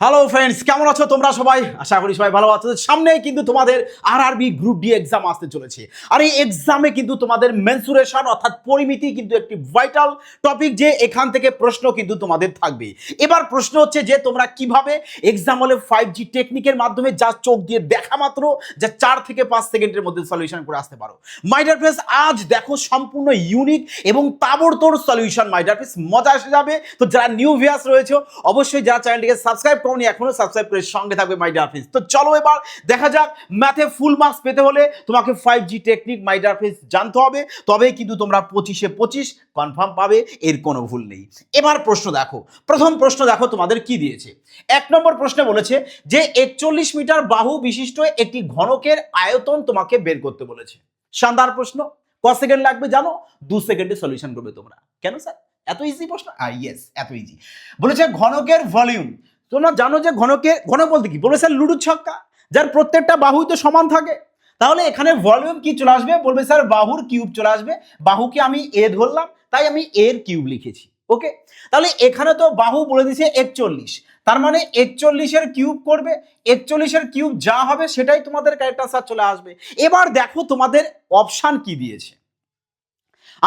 Hello friends, কেমন আছো তোমরা সবাই? আশা করি সবাই ভালো আছো। সামনে কিন্তু তোমাদের আরআরবি গ্রুপ ডি এক্সাম আসতে চলেছে। আর এই এক্সামে কিন্তু তোমাদের মেন্সুরেশন অর্থাৎ পরিমিতি কিন্তু একটি ভাইটাল টপিক, যে এখান থেকে প্রশ্ন কিন্তু তোমাদের থাকবে। এবার প্রশ্ন হচ্ছে যে তোমরা কিভাবে এক্সাম হলে 5G টেকনিকের মাধ্যমে যা চোখ দিয়ে দেখা মাত্র যা 4 থেকে 5 সেকেন্ডের মধ্যে সলিউশন করে আসতে পারো। মাই ডিয়ার ফ্রেন্ডস, আজ দেখো সম্পূর্ণ ইউনিক এবং তাবড়তোড় সলিউশন। মাই ডিয়ার ফ্রেন্ডস, মজা এসে যাবে। তো যারা নিউ ভিউয়ার্স রয়েছে অবশ্যই যারা চ্যানেলটিকে সাবস্ক্রাইব করনি এখনো সাবস্ক্রাইব করে সঙ্গে থাকবে মাই ডিয়ার ফ্রেন্ডস। তো চলো এবার দেখা যাক, ম্যাথে ফুল মার্কস পেতে হলে তোমাকে 5G টেকনিক মাই ডিয়ার ফ্রেন্ডস জানতে হবে, তবেই কিন্তু তোমরা 25-এ 25 কনফার্ম পাবে, এর কোনো ভুল নেই। এবার প্রশ্ন দেখো, প্রথম প্রশ্ন দেখো তোমাদের কি দিয়েছে। 1 নম্বর প্রশ্নে বলেছে যে 41 মিটার বাহু বিশিষ্ট একটি ঘনকের আয়তন তোমাকে বের করতে বলেছে। শানদার প্রশ্ন। ক সেকেন্ড লাগবে জানো? 2 সেকেন্ডে সলিউশন করবে তোমরা। কেন স্যার এত ইজি প্রশ্ন? ইয়েস, এত ইজি। বলেছে ঘনকের ভলিউম। তোমরা জানো যে ঘনক বলতে কি? বলেছে লুডুর ছক্কা, যার প্রত্যেকটা বাহুই তো সমান থাকে। তাহলে এখানে ভলিউম কি চলে আসবে? বলবে স্যার বাহুর কিউব চলে আসবে। বাহুকে আমি এ ধরলাম, তাই আমি এর কিউব লিখেছি। ওকে, তাহলে এখানে তো বাহু বলে দিয়েছে 41, তার মানে 41-এর কিউব করবে। 41-এর কিউব যা হবে সেটাই তোমাদের কারেক্ট আনসার চলে আসবে। এবার দেখো তোমাদের অপশান কি দিয়েছে।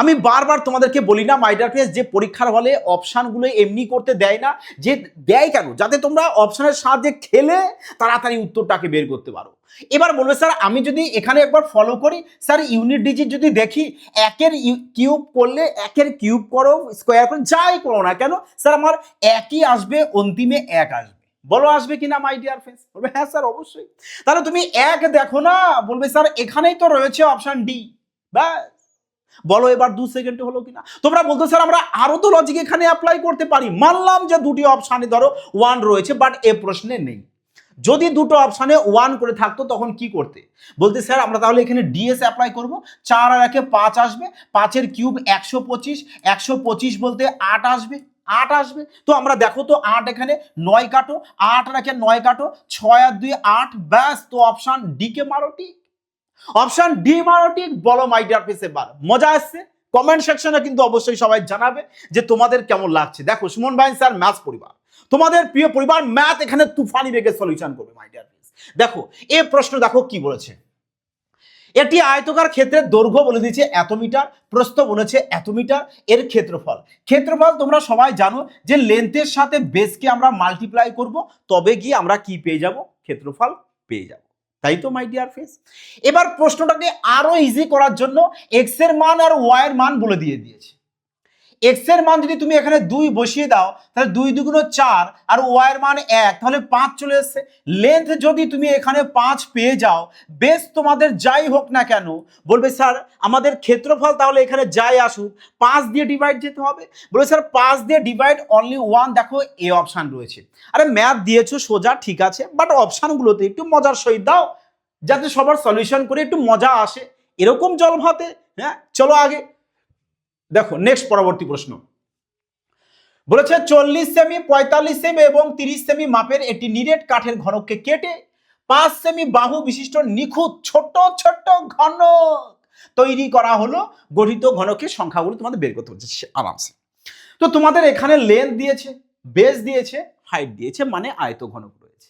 আমি বারবার তোমাদেরকে বলি না মাই ডিয়ার ফ্রেন্ডস, যে পরীক্ষার হলে অপশানগুলো এমনি করতে দেয় না। যে দেয় কেন? যাতে তোমরা অপশানের সাহায্যে খেলে তাড়াতাড়ি উত্তরটাকে বের করতে পারো। এবার বলবে স্যার আমি যদি এখানে একবার ফলো করি, স্যার ইউনিট ডিজিট যদি দেখি, একের কিউব করলে একের কিউব করো, স্কোয়ার করো, যাই করো না কেন স্যার আমার একই আসবে, অন্তিমে এক আসবে। বলো আসবে কিনা মাই ডিয়ার ফ্রেন্ডস? বলবে হ্যাঁ স্যার অবশ্যই। তাহলে তুমি এক দেখো না, বলবে স্যার এখানেই তো রয়েছে অপশান ডি। ব্যাস, বলো এবার 2 সেকেন্ডে হলো কিনা। তোমরা বলতো স্যার আমরা আরো তো লজিক এখানে অ্যাপ্লাই করতে পারি। মানলাম যে দুটি অপশানে ধরো 1 রয়েছে, বাট এ প্রশ্নে নেই। যদি দুটো অপশানে 1 করে থাকতো তখন কি করতে? বলতে স্যার আমরা তাহলে এখানে ডিএস অ্যাপ্লাই করব। 4 আর 1-এ 5 আসবে, 5-এর কিউব 125, 125 বলতে 8 আসবে, 8 আসবে। তো আমরা দেখো তো 8 এখানে 9 কাটো, 8 আর 1-এ 9 কাটো, 6 আর 2 8, ব্যাস। তো অপশান ডি কে মারো ঠিক। অপশন ডি মারো ঠিক। বলো মাই ডিয়ার ফ্রেন্ডস, এবার মজা আসছে? কমেন্ট সেকশনে কিন্তু অবশ্যই সবাই জানাবে যে তোমাদের কেমন লাগছে। দেখো সুমন ভাই স্যার ম্যাথ পরিবার, তোমাদের প্রিয় পরিবার, ম্যাথ এখানে তুফানি বেগে সলিউশন করবে মাই ডিয়ার ফ্রেন্ডস। দেখো এই প্রশ্ন দেখো কি বলেছে। এটি আয়তকার ক্ষেত্রের দৈর্ঘ্য বলে দিয়েছে এত মিটার, প্রস্থ বলেছে এত মিটার, এর ক্ষেত্রফল। ক্ষেত্রফল তোমরা সবাই জানো যে লেন্থের সাথে বেসকে আমরা মাল্টিপ্লাই করব, তবে গিয়ে আমরা কি পেয়ে যাব? ক্ষেত্রফল পেয়ে যাব। তাই তো মাই ডিয়ার ফ্রেন্ডস। এবার প্রশ্নটাকে আরো ইজি করার জন্য এক্স এর মান আর ওয়াই এর মান বলে দিয়েছে। এক্স এর মান যদি তুমি এখানে 2 বসিয়ে দাও, তাহলে 2 দুগুণ 4, আর ওয়াই এর মান 1, তাহলে 5 চলে এসেছে। লেন্থ যদি তুমি এখানে 5 পেয়ে যাও, বেশ তোমাদের যাই হোক না কেন, বলবে স্যার আমাদের ক্ষেত্রফল তাহলে এখানে যাই আসুক 5 দিয়ে ডিভাইড যেতে হবে। বলবে স্যার 5 দিয়ে ডিভাইড অনলি 1, দেখো এ অপশান রয়েছে। আরে ম্যাথ দিয়েছো সোজা ঠিক আছে, বাট অপশানগুলোতে একটু মজার সহিত দাও, যাতে সবার সলিউশন করে একটু মজা আসে। এরকম জল ভাতে। হ্যাঁ চলো আগে দেখো নেক্সট পরবর্তী প্রশ্ন। বলেছে 40 সেমি, 45 সেমি এবং 30 সেমি মাপের একটি নিরেট কাঠের ঘনককে কেটে 5 সেমি বাহু বিশিষ্ট নিখুঁত ছোট ছোট ঘনক তৈরি করা হলো। গঠিত ঘনকের সংখ্যাগুলো তোমাদের বের করতে হচ্ছে আরামসে। তো তোমাদের এখানে লেন্থ দিয়েছে, বেস দিয়েছে, হাইট দিয়েছে, মানে আয়তঘনক রয়েছে,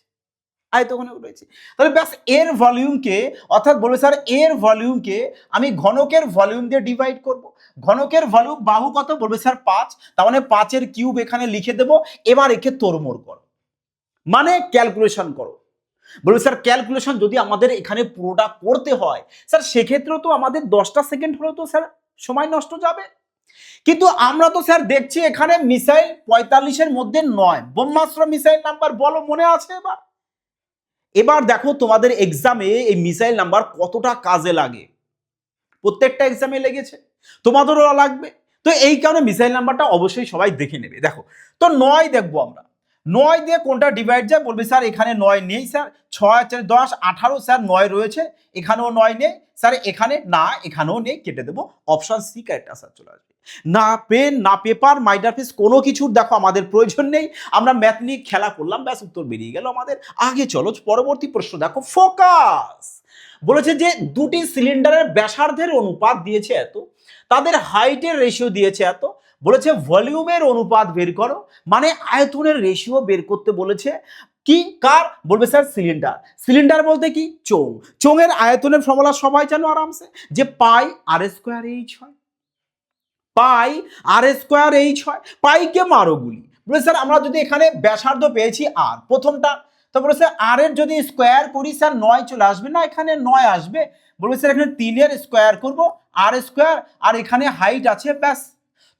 আয়তঘনক রয়েছে। তাহলে ব্যাস এর ভলিউমকে, অর্থাৎ বলবে স্যার এর ভলিউমকে আমি ঘনকের ভলিউম দিয়ে ডিভাইড করব। ঘনকের ভলিউম বাহু কত? বলবে স্যার 5, তার মানে 5-এর কিউব এখানে লিখে দেব। এবার একে তোড়মোড় করো, মানে ক্যালকুলেশন করো। বলবে স্যার ক্যালকুলেশন যদি আমাদের এখানে পুরোটা করতে হয় স্যার, সেক্ষেত্রেও তো আমাদের 10টা সেকেন্ড হলেও তো স্যার সময় নষ্ট যাবে। কিন্তু আমরা তো স্যার দেখছি এখানে মিসাইল 45-এর মধ্যে 9, ব্রহ্মাস্ত্র মিসাইল নাম্বার বলো মনে আছে? এবার দেখো তোমাদের এক্সামে এই মিসাইল নাম্বার কতটা কাজে লাগে। প্রত্যেকটা এক্সামে লেগেছে, তোমাদেরও লাগবে। তো এই কারণে মিসাইল নাম্বারটা অবশ্যই সবাই দেখে নেবে। দেখো তো 9 দেখবো আমরা, 9 দিয়ে কোনটা ডিভাইড যায়? বলবে স্যার এখানে 9 নেই স্যার, 6 4 10 18 স্যার 9 রয়েছে, এখানেও 9 নেই স্যার, এখানে না, এখানেও নেই, কেটে দেবো। অপশন সি কারেক্ট আনসার চলে আসবে। না পেন না পেপার মাই ডিয়ার ফ্রেন্ডস, কোনো কিছুর দেখো আমাদের প্রয়োজন নেই। আমরা ম্যাথ নিয়ে খেলা করলাম, ব্যাস উত্তর বেরিয়ে গেল আমাদের। আগে চলো পরবর্তী প্রশ্ন দেখো, ফোকাস। বলেছে যে দুটি সিলিন্ডারের ব্যাসার্ধের অনুপাত দিয়েছে এত, তাদের হাইটের রেশিও দিয়েছে এত, বলেছে ভলিউমের অনুপাত বের করো, মানে আয়তনের রেশিও বের করতে বলেছে। কি কার? বলবে স্যার সিলিন্ডার। সিলিন্ডার বলতে কি? চোঙ। চোঙের আয়তনের ফর্মুলা সবাই জানো আরামসে, যে পাই আর স্কোয়ার এইচ হয়, পাই আর স্কোয়ার এইচ হয়। পাইকে মারো গুলি। বলে স্যার আমরা যদি এখানে ব্যাসার্ধ পেয়েছি আর প্রথমটা, তো বলে স্যার আর এর যদি স্কোয়ার করি স্যার 9 চলে আসবে না? এখানে 9 আসবে। বলবে স্যার এখানে 3 এর স্কোয়ার করব, আর স্কোয়ার, আর এখানে হাইট আছে, ব্যাস।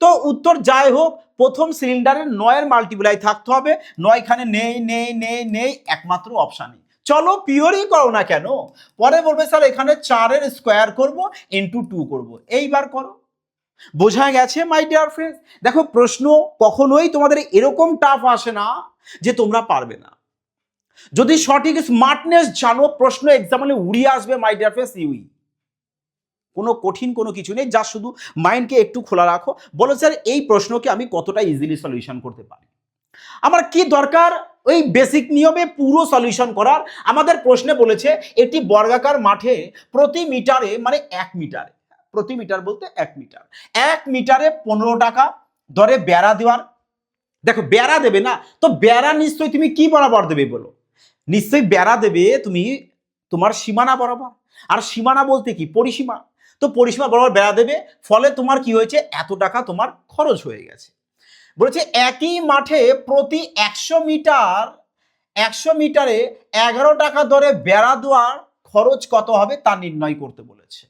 তো উত্তর যাই হোক, প্রথম সিলিন্ডারের 9 এর মাল্টিপ্লাই থাকতে হবে। 9 এখানে নেই নেই নেই নেই, একমাত্র অপশানে চলো পিওরই করো না কেন। পরে বলবে স্যার এখানে 4 এর স্কোয়ার করব ইন্টু 2 করব, এইবার করো। বোঝা গেছে মাই ডিয়ার ফ্রেন্ডস? দেখো প্রশ্ন কখনোই তোমাদের এরকম টাফ আসে না যে তোমরা পারবে না। যদি সঠিক স্মার্টনেস জানো, প্রশ্ন এক্সামে উড়িয়ে আসবে মাই ডিয়ার ফ্রেন্ডস। ইউই কোনো কঠিন কোনো কিছু নেই, যা শুধু মাইন্ডকে একটু খোলা রাখো। বলো স্যার এই প্রশ্নকে আমি কতটা ইজিলি সলিউশন করতে পারি। আমার কি দরকার ওই বেসিক নিয়মে পুরো সলিউশন করার? আমাদের প্রশ্নে বলেছে একটি বর্গাকার মাঠে প্রতি মিটারে, মানে 1 মিটারে, প্রতি মিটার বলতে 1 মিটার, 1 মিটারে 15 টাকা দরে বেড়া দেওয়ার। দেখো বেড়া দেবে না, তো বেড়া নিশ্চয়ই তুমি কি বরাবর দেবে বলো? নিশ্চয়ই বেড়া দেবে তুমি তোমার সীমানা বরাবর। আর সীমানা বলতে কি? পরিসীমা। তো পরিসীমা বরাবর বেড়া দেবে, ফলে তোমার কি হয়েছে? এত টাকা তোমার খরচ হয়ে গেছে। বলেছে একই মাঠে প্রতি 100 মিটার, 100 মিটারে 11 টাকা দরে বেড়া দেওয়ার খরচ কত হবে তা নির্ণয় করতে বলেছে।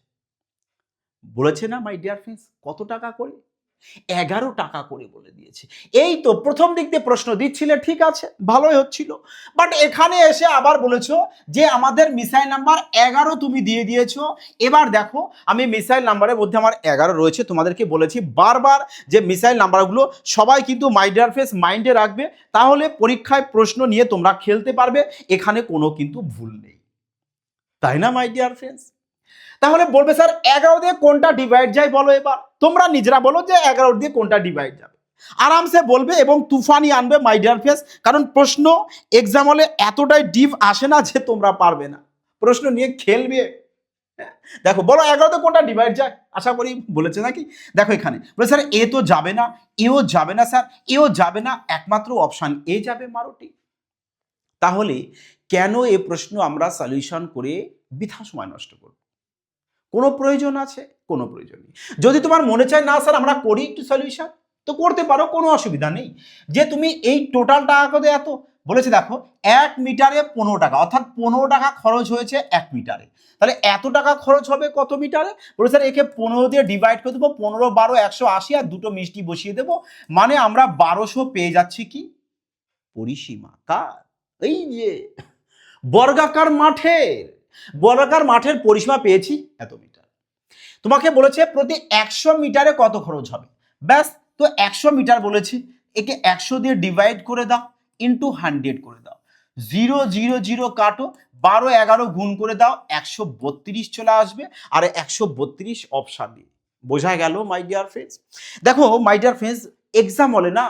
বলেছে না মাই ডিয়ার ফ্রেন্ডস কত টাকা করে? 11 টাকা করে বলে দিয়েছে। এই তো প্রথম দিক দিয়ে প্রশ্ন দিচ্ছিলে, ঠিক আছে, ভালোই হচ্ছিল। বাট এখানে এসে আবার বলেছো যে আমাদের মিসাইল নাম্বার 11 তুমি দিয়ে দিয়েছো। এবার দেখো আমি মিসাইল নাম্বারের মধ্যে আমার 11 রয়েছে, তোমাদেরকে বলেছি বারবার যে মিসাইল নাম্বারগুলো সবাই কিন্তু মাই ডিয়ার ফ্রেন্ডস মাইন্ডে রাখবে, তাহলে পরীক্ষায় প্রশ্ন নিয়ে তোমরা খেলতে পারবে, এখানে কোনো কিন্তু ভুল নেই, তাই না মাই ডিয়ার ফ্রেন্ডস? তাহলে বলবে স্যার 11 দিয়ে কোনটা ডিভাইড যায় বলো, এবার তোমরা নিজেরা বলো যে 11 দিয়ে কোনটা ডিভাইড যাবে। আরামসে বলবে এবং তুফানি আনবে মাই ডিয়ার ফ্রেন্ডস, কারণ প্রশ্ন এক্সাম হলে এতটাই ডিপ আসে না যে তোমরা পারবে না, প্রশ্ন নিয়ে খেলবে। দেখো বলো 11 দিয়ে কোনটা ডিভাইড যায়, আশা করি বলেছে নাকি? দেখো এখানে বলে স্যার এ তো যাবে না, এও যাবে না স্যার, এও যাবে না, একমাত্র অপশন এ যাবে, মারোটি। তাহলে কেন এ প্রশ্ন আমরা সলিউশন করে বৃথা সময় নষ্ট করব? কোনো প্রয়োজন আছে? কোনো প্রয়োজন নেই। যদি তোমার মনে চায় না স্যার আমরা করি একটু সলিউশন, তো করতে পারো, কোনো অসুবিধা নেই। যে তুমি এই টোটাল টাকা কত এত বলেছে, দেখো 1 মিটারে 15 টাকা, অর্থাৎ 15 টাকা খরচ হয়েছে 1 মিটারে, তাহলে এত টাকা খরচ হবে কত মিটারে? বলে স্যার একে 15 দিয়ে ডিভাইড করে দেবো, 15 12 180, আর দুটো মিষ্টি বসিয়ে দেবো, মানে আমরা 1200 পেয়ে যাচ্ছি কি পরিসীমা। কার? এই যে বর্গাকার মাঠের, বর্গাকার মাঠের পরিসীমা পেয়েছি এত মিটার। তোমাকে বলেছে প্রতি 100 মিটারে কত খরচ হবে, ব্যাস। তো 100 মিটার বলেছি, একে 100 দিয়ে ডিভাইড করে দাও, ইন্টু 100 করে দাও, 0 0 0 কাটো, 12 11 গুণ করে দাও, 132 চলে আসবে, আর 132 অপশন দিয়ে। বোঝা গেল মাই ডিয়ার ফ্রেন্ডস? দেখো মাই ডিয়ার ফ্রেন্ডস, এক্সাম হলে না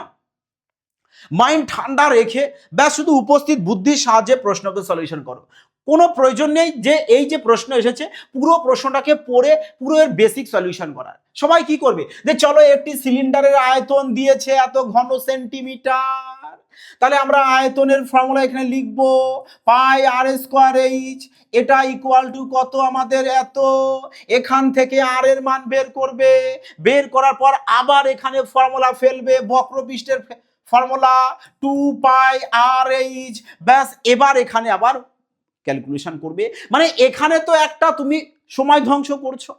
মাইন্ড ঠান্ডা রেখে ব্যাস শুধু উপস্থিত বুদ্ধির সাহায্যে প্রশ্নকে সলিউশন করো। কোনো প্রয়োজন নেই যে এই যে প্রশ্ন এসেছে পুরো প্রশ্নটাকে পড়ে পুরো এর বেসিক সলিউশন করার। সবাই কি করবে যে চলো একটি সিলিন্ডারের আয়তন দিয়েছে এত ঘন সেন্টিমিটার, তাহলে আমরা আয়তনের ফর্মুলা এখানে লিখবো পাই আর স্কোয়ার এইচ, এটা ইকুয়াল টু কত আমাদের এত, এখান থেকে আর এর মান বের করবে, বের করার পর আবার এখানে ফর্মুলা ফেলবে, বক্রপৃষ্ঠের ফর্মুলা 2 পাই আর এইচ, ব্যাস। এবার এখানে আবার ক্যালকুলেশন করবে, মানে এখানে তো একটা তুমি সময় ধ্বংস করছো,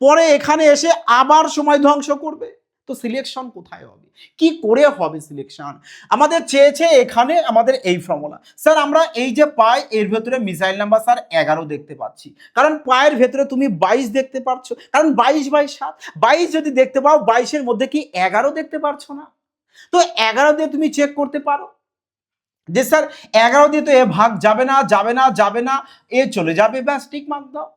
পরে এখানে এসে আবার সময় ধ্বংস করবে, তো সিলেকশন কোথায় হবে, কি করে হবে সিলেকশন? আমাদের চেয়েছে এখানে আমাদের এই ফর্মুলা। স্যার আমরা এই যে পাই এর ভেতরে মিসাইল নাম্বার স্যার 11 দেখতে পাচ্ছি, কারণ পায়ের ভেতরে তুমি 22 দেখতে পাচ্ছ, কারণ 22 বাই 7, 22 যদি দেখতে পাও 22 মধ্যে কি 11 দেখতে পারছো না? তো 11 দিয়ে তুমি চেক করতে পারো যে স্যার 11 দিয়ে তো এ ভাগ যাবে না, যাবে না, যাবে না, এ চলে যাবে, ব্যাস টিক মার্ক দাও।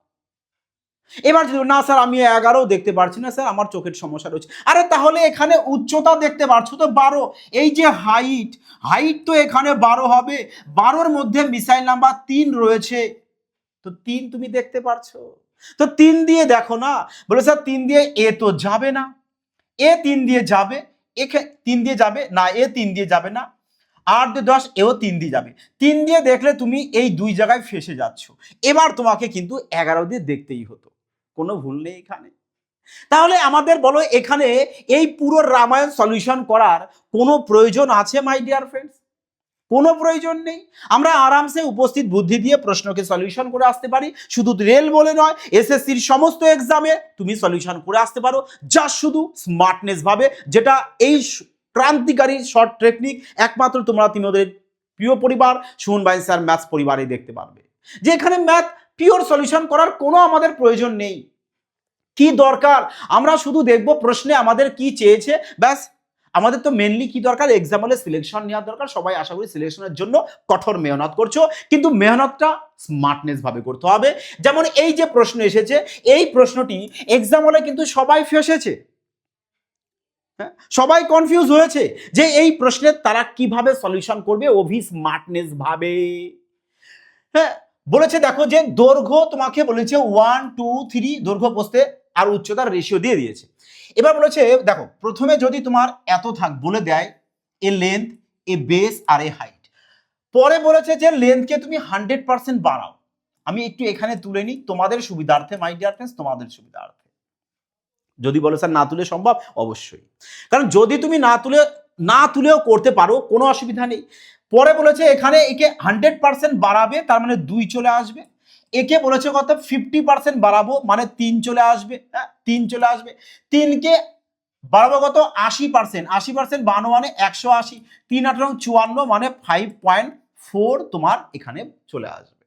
এবার যদি না স্যার আমি 11 দেখতে পারছি না স্যার, আমার চোখের সমস্যা রয়েছে, আরে তাহলে এখানে উচ্চতা দেখতে পারছো তো 12, এই যে হাইট, হাইট তো এখানে 12 হবে, 12-র মধ্যে মিসাইল নাম্বার 3 রয়েছে, তো 3 তুমি দেখতে পারছো, তো 3 দিয়ে দেখো না। বলে স্যার 3 দিয়ে এ তো যাবে না, এ 3 দিয়ে যাবে, এখানে 3 দিয়ে যাবে না, এ 3 দিয়ে যাবে না, 8 দিয়ে 10, এও 3 দিয়ে যাবে। 3 দিয়ে দেখলে তুমি এই দুই জায়গায় ফেসে যাচ্ছ। এবার তোমাকে কিন্তু 11 দিয়ে দেখতেই হতো, কোনো ভুল নেই এখানে। তাহলে আমাদের বলো এখানে এই পুরো রামায়ণ সলিউশন করার কোনো প্রয়োজন আছে মাই ডিয়ার ফ্রেন্ডস? কোনো প্রয়োজন নেই। আমরা আরামসে উপস্থিত বুদ্ধি দিয়ে প্রশ্নকে সলিউশন করে আসতে পারি। শুধু রেল বলে নয়, এসএসসির সমস্ত এক্সামে তুমি সলিউশন করে আসতে পারো, যা শুধু স্মার্টনেস ভাবে, যেটা এই ক্রান্তিকারী শর্ট টেকনিক একমাত্র তোমরা তোমাদের প্রিয় পরিবার সুমন ভাই স্যার ম্যাথস পরিবারেই দেখতে পারবে। যে এখানে ম্যাথ পিওর সলিউশন করার কোনো আমাদের প্রয়োজন নেই। কি দরকার, আমরা শুধু দেখব প্রশ্নে আমাদের কি চেয়েছে, ব্যাস। আমাদের তো মেনলি কি দরকার, এক্সাম হলে সিলেকশন নেওয়ার দরকার। সবাই আশা করি সিলেকশনের জন্য কঠোর মেহনত করছো, কিন্তু মেহনতটা স্মার্টনেস ভাবে করতে হবে। যেমন এই যে প্রশ্ন এসেছে, এই প্রশ্নটি এক্সাম হলে কিন্তু সবাই ফেসেছে, সবাই কনফিউজ হয়েছে যে এই প্রশ্নের তারা কিভাবে সলিউশন করবে অভি স্মার্টনেস ভাবে। হ্যাঁ, বলেছে দেখো যে দৈর্ঘ্য তোমাকে বলেছে 1 2 3 দৈর্ঘ্য প্রস্থে আর উচ্চতার রেশিও দিয়ে দিয়েছে। এবার বলেছে দেখো প্রথমে যদি তোমার এত থাক বলে দেয় এ লেন্থ, এ বেস আর এ হাইট, পরে বলেছে যে লেন্থকে তুমি 100% বাড়াও। আমি একটু এখানে তুলে নিই তোমাদের সুবিধার্থে মাই ডিয়ার ফ্রেন্ডস, তোমাদের সুবিধার্থে। যদি বলো স্যার না তুলে সম্ভব, অবশ্যই, কারণ যদি তুমি না তুলেও করতে পারো কোনো অসুবিধা নেই। পরে বলেছে এখানে একে 100% বাড়াবে, তার মানে 2 চলে আসবে। একে বলেছে কত 50% বাড়াবো, মানে 3 চলে আসবে। হ্যাঁ, 3 চলে আসবে। 3কে বাড়াবো কত 80%, 80% বাড়ানো মানে 180, 3 8 54 মানে 5.4 তোমার এখানে চলে আসবে।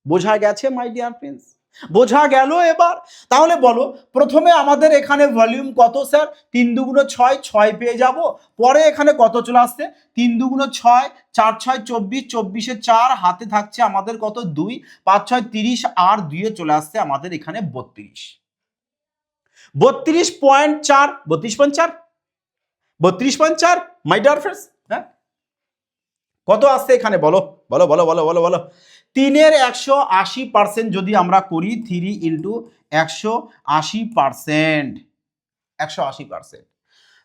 বোঝা গেছে মাই ডিয়ার ফ্রেন্ডস? বোঝা গেল এবার? তাহলে বলো প্রথমে আমাদের এখানে ভলিউম কত স্যার, 3 2 6, 6 পেয়ে যাব। পরে এখানে কত চলে আসছে, 3 2 6, 4 6 24, 24 4 হাতে থাকছে আমাদের কত 2, 5 6 30 আর 2 এ চলে আসছে আমাদের এখানে 32, 32.4, 32.4, 32.4 মাই ডিয়ার ফ্রেন্ডস। হ্যাঁ, কত আসছে এখানে বলো বলো বলো বলো বলো বলো। 3-এর 180% যদি আমরা করি, 3 ইন্টু 180%, 180%,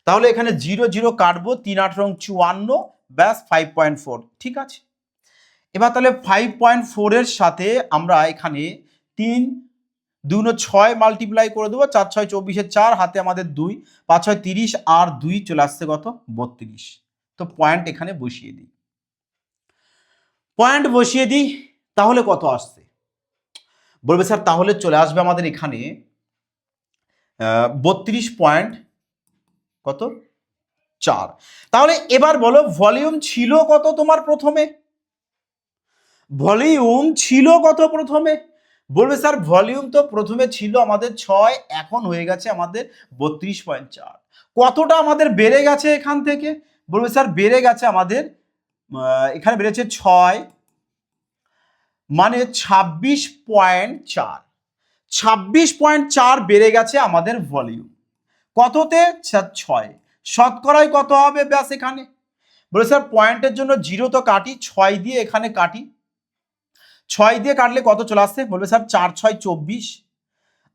তাহলে এখানে 0 0 কাটবো, 3 8 54, ব্যাস 5.4, ঠিক আছে। এবার তাহলে 5.4 এর সাথে আমরা এখানে 3 2 6 মাল্টিপ্লাই করে দেবো, 4 6 24 4 হাতে আমাদের 2, 5 6 30 আর 2 চলে আসছে কত 32। তো পয়েন্ট এখানে বসিয়ে দিই, পয়েন্ট বসিয়ে দিই, তাহলে কত আসছে বলবে স্যার, তাহলে চলে আসবে আমাদের এখানে 32 পয়েন্ট কত 4। তাহলে এবার বলো ভলিউম ছিল কত তোমার প্রথমে, ভলিউম ছিল কত প্রথমে? বলবে স্যার ভলিউম তো প্রথমে ছিল আমাদের 6, এখন হয়ে গেছে আমাদের 32.4। কতটা আমাদের বেড়ে গেছে এখান থেকে? বলবে স্যার বেড়ে গেছে আমাদের এখানে বেড়েছে 6 মানে 26.4, 26.4 বেড়ে গেছে আমাদের ভলিউম। কততে? 6। শতকরায় কত হবে ব্যাস এখানে? বলে স্যার পয়েন্টের জন্য 0 তো কাটি, 6 দিয়ে এখানে কাটি, 6 দিয়ে কাটলে কত চলে আসছে? বলবে স্যার 4 6 24,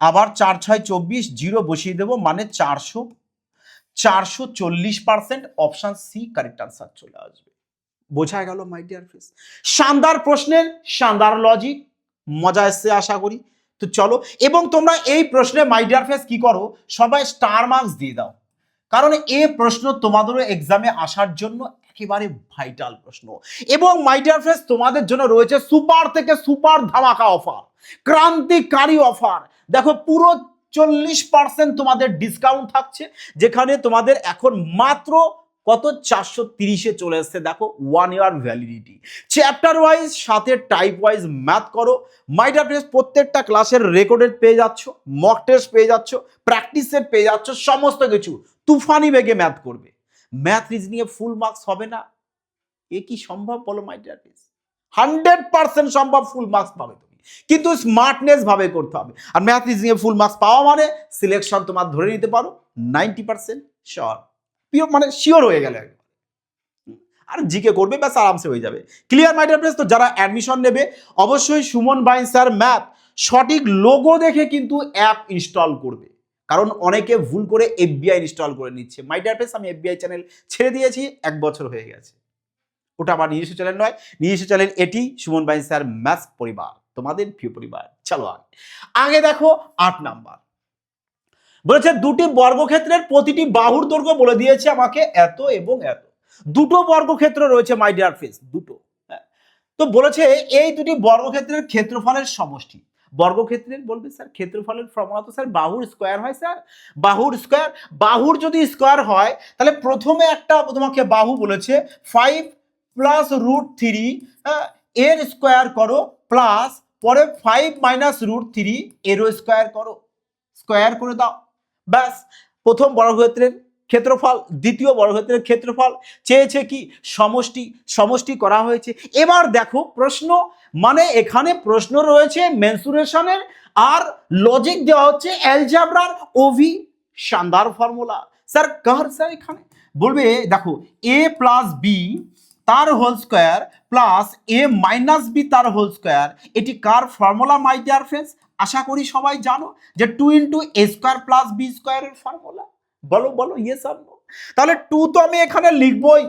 আবার 4 6 24, 0 বসিয়ে দেবো, মানে 400, 440%। অপশন সি কারেক্ট আনসার চলে আসবে। বোঝা গেল মাই ডিয়ার ফ্রেন্ডস? শানদার প্রশ্নের শানদার লজিক, মজা এসছে আশা করি। তো চলো, এবং তোমরা এই প্রশ্নে মাই ডিয়ার ফ্রেন্ডস কি করো, সবাই স্টার মার্কস দিয়ে দাও, কারণ এই প্রশ্ন তোমাদেরও এক্সামে আসার জন্য একেবারে ভাইটাল প্রশ্ন। এবং মাই ডিয়ার ফ্রেন্ডস তোমাদের জন্য রয়েছে সুপার থেকে সুপার ধামাকা অফার, ক্রান্তিকারী অফার। দেখো পুরো 40% তোমাদের ডিসকাউন্ট থাকছে, যেখানে তোমাদের এখন মাত্র কত 430-এ চলে আসছে। দেখো 1 ইয়ার ভ্যালিডিটি, চ্যাপ্টার ওয়াইজ সাথে টাইপ ওয়াইজ ম্যাথ করো। মাই ডিয়ার ফ্রেন্ডস প্রত্যেকটা ক্লাসের রেকর্ডেড পেয়ে যাচ্ছ, মক টেস্ট পেয়ে যাচ্ছ, প্র্যাকটিস সেট পেয়ে যাচ্ছ, সমস্ত কিছু তুফানি বেগে ম্যাথ করবে। ম্যাথ রিজনিং এ ফুল মার্কস হবে না, এ কি সম্ভব বলো মাই ডিয়ার ফ্রেন্ডস? 100% সম্ভব, ফুল মার্কস পাবে তুমি, কিন্তু স্মার্টনেস ভাবে করতে হবে। আর ম্যাথ রিজনিং এ ফুল মার্কস পাওয়া মানে সিলেকশন তোমার ধরে নিতে পারো 90% শিওর, মানে শিওর হয়ে গেলে। আর জিকে করবে ব্যাস আরামসে হয়ে যাবে। ক্লিয়ার মাই ডিয়ার ফ্রেন্ডস? তো যারা অ্যাডমিশন নেবে অবশ্যই সুমন বাইন স্যার ম্যাথ সঠিক লোগো দেখে কিন্তু অ্যাপ ইনস্টল করবে, কারণ অনেকে ভুল করে এফবিআই ইনস্টল করে নিচ্ছে। মাই ডিয়ার ফ্রেন্ডস, আমি এফবিআই চ্যানেল ছেড়ে দিয়েছি, 1 বছর হয়ে গেছে। ওটা আমার নিজস্ব চ্যানেল নয়, নিজস্ব চ্যানেল এটি সুমন বাইন স্যার ম্যাথস পরিবার, তোমাদের প্রিয় পরিবার। চলো আগে দেখো 8 নাম্বার বলেছে দুটি বর্গক্ষেত্রের প্রতিটি বাহুর দৈর্ঘ্য বলে দিয়েছে আমাকে এত এবং এত। দুটো বর্গক্ষেত্র রয়েছে মাই ডিয়ার ফ্রেন্ডস, দুটো। তো বলেছে এই দুটি বর্গক্ষেত্রের ক্ষেত্রফলের সমষ্টি। বর্গক্ষেত্রের বলবে স্যার ক্ষেত্রফলের ফর্মুলা তো স্যার বাহুর স্কয়ার হয় স্যার, বাহুর স্কয়ার। বাহুর যদি স্কয়ার হয় তাহলে প্রথমে একটা তোমাকে বাহু বলেছে 5 প্লাস √3 এর স্কয়ার করো প্লাস পরে 5 মাইনাস √3 এরও স্কয়ার করো, স্কয়ার করে দাও। ব্যাস প্রথম বর্গক্ষেত্রের ক্ষেত্রফল, দ্বিতীয় বর্গক্ষেত্রের ক্ষেত্রফল চেয়েছে কি সমষ্টি, সমষ্টি করা হয়েছে। এবার দেখো প্রশ্ন, মানে এখানে প্রশ্ন রয়েছে মেনসুরেশনের আর লজিক দেওয়া হচ্ছে অ্যালজেব্রার ওভি শানদার ফর্মুলা। স্যার কার স্যার এখানে বলবে দেখো a প্লাস বি তার whole square plus a minus B তার হোল স্কয়ার, এটি কার ফর্মুলা মাই ডিয়ার ফ্রেন্ডস? আশা করি সবাই জানো যে 2 × a স্কয়ার প্লাস বি স্কয়ারের ফর্মুলা। বলো বলো ইয়েস আর নো। তাহলে 2 তো আমি এখানে লিখবই,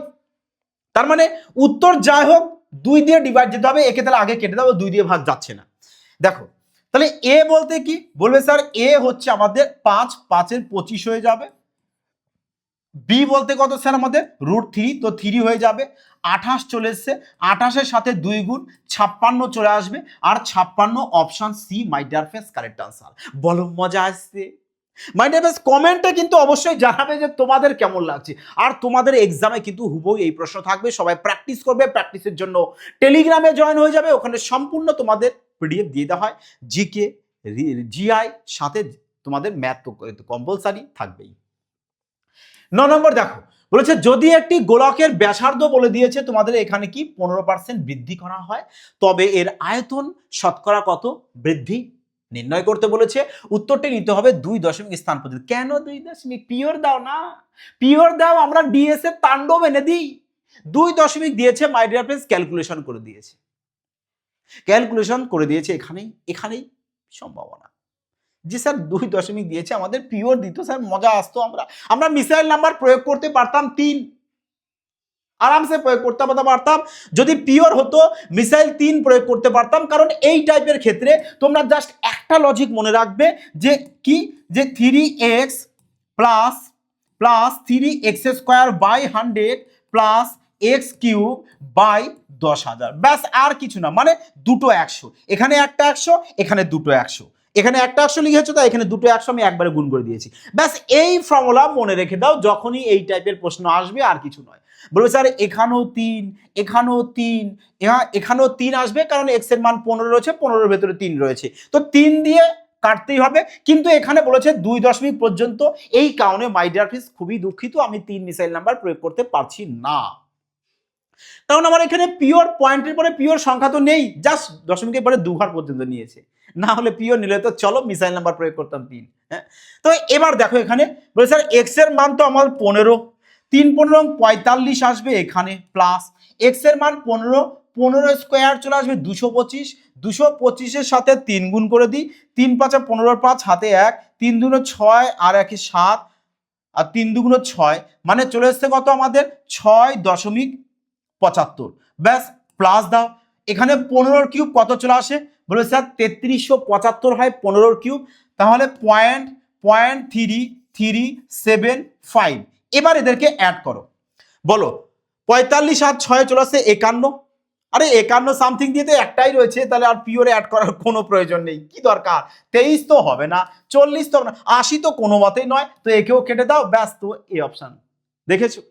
তার মানে উত্তর যাই হোক 2 দিয়ে ডিভাইড যেতে হবে, একে তাহলে আগে কেটে দাও, 2 দিয়ে ভাগ যাচ্ছে না। দেখো তাহলে এ বলতে কি বলবে স্যার, এ হচ্ছে আমাদের 5, 5 এর 25 হয়ে যাবে। বি বলতে কত স্যার আমাদের √3, তো 3 হয়ে যাবে। 28 চলে এসছে, 28-এর সাথে 2 গুণ 56 চলে আসবে, আর 56 option C my dear friends correct answer. বলো মজা আসছে? মাই ডিয়ার ফ্রেন্ডস কমেন্টে কিন্তু অবশ্যই জানাবে যে তোমাদের কেমন লাগছে। আর তোমাদের এক্সামে কিন্তু হুবহু এই প্রশ্ন থাকবে, সবাই প্র্যাকটিস করবে। প্র্যাকটিসের জন্য টেলিগ্রামে জয়েন হয়ে যাবে, ওখানে সম্পূর্ণ তোমাদের পিডিএফ দিয়ে দেওয়া হয়, জিকে জিআই সাথে তোমাদের ম্যাথ তো কম্পালসারি থাকবেই। 9 নম্বর দেখো বলেছে যদি একটি গোলকের ব্যাসার্ধ বলে দিয়েছে তোমাদের এখানে কি 15% বৃদ্ধি করা হয় তবে এর আয়তন শতকরা কত বৃদ্ধি নির্ণয় করতে বলেছে। উত্তরটি নিতে হবে 2 দশমিক স্থান পর্যন্ত। কেন 2 দশমিক? পিওর দাও না, পিওর দাও, আমরা ডিএস এর তাণ্ডব এনে দিই। 2 দশমিক দিয়েছে মাই ডিয়ার ফ্রেন্ডস, ক্যালকুলেশন করে দিয়েছে, ক্যালকুলেশন করে দিয়েছে, এখানেই সম্ভাবনা। জি স্যার 2 দশমিক দিয়েছে, আমাদের পিওর দিত স্যার, মজা আসতো। আমরা মিসাইল নাম্বার প্রয়োগ করতে পারতাম 3, আরামসে প্রয়োগ করতে পারতাম। যদি পিওর হতো মিসাইল 3 প্রয়োগ করতে পারতাম। কারণ এই টাইপের ক্ষেত্রে তোমরা জাস্ট একটা লজিক মনে রাখবে যে কি, যে 3x plus 3x² by 100 plus x³ by 10,000, ব্যাস আর কিছু না। মানে দুটো 100, এখানে একটা 100, এখানে দুটো 100, এখানে একটা 100 লিখেছো, তাই এখানে দুটো 100 আমি একবারে গুণ করে দিয়েছি। ব্যাস এই ফর্মুলা মনে রেখে দাও, যখনই এই টাইপের প্রশ্ন আসবে, আর কিছু নয়। বলবে স্যার এখানেও 3, এখানেও 3, এখানেও 3 আসবে, কারণ x এর মান 15 রয়েছে, 15-এর ভেতরে 3 রয়েছে, তো 3 দিয়ে কাটতেই হবে। কিন্তু এখানে বলেছে 2 দশমিক পর্যন্ত, এই কারণে মাই ডিয়ার ফ্রেন্ডস খুবই দুঃখিত, আমি 3 মিসাইল নাম্বার প্রয়োগ করতে পারছি না। কারণ আমার এখানে পিওর পয়েন্টের পরে পিওর সংখ্যা তো নেই, জাস্ট দশমিকের পরে 2 ঘর পর্যন্ত নিয়েছে। না হলে পিওর নিলে তো চলো মিসাইল নাম্বার প্রয়োগ করতাম 3। হ্যাঁ, তো এবার দেখো এখানে বলে স্যার এক্স এর মান তো আমার 15, 3 15 45 আসবে এখানে, প্লাস এক্স এর মান 15 স্কোয়ার চলে আসবে 225, 225-এর সাথে 3 গুণ করে দিই, 3 5 15, 5 হাতে 1, 3 2 6 আর 1 7, আর 3 2 6, মানে চলে এসছে কত আমাদের 6.75। ব্যাস প্লাস দাও, এখানে 15-এর কিউব কত চলে আসে? বলে স্যার 3375 হয় 15-এর কিউব, তাহলে 0.3375। এবার এদেরকে অ্যাড করো, বলো 45 আর 6 চলে আসছে 51। আরে 51 সামথিং দিয়ে তো একটাই রয়েছে, তাহলে আর পিওরে অ্যাড করার কোনো প্রয়োজন নেই, কি দরকার? 23 তো হবে না, 40 তো হবে না, 80 তো কোনো মতেই নয়, তো একেও কেটে দাও, ব্যাস। তো এই অপশন দেখেছো,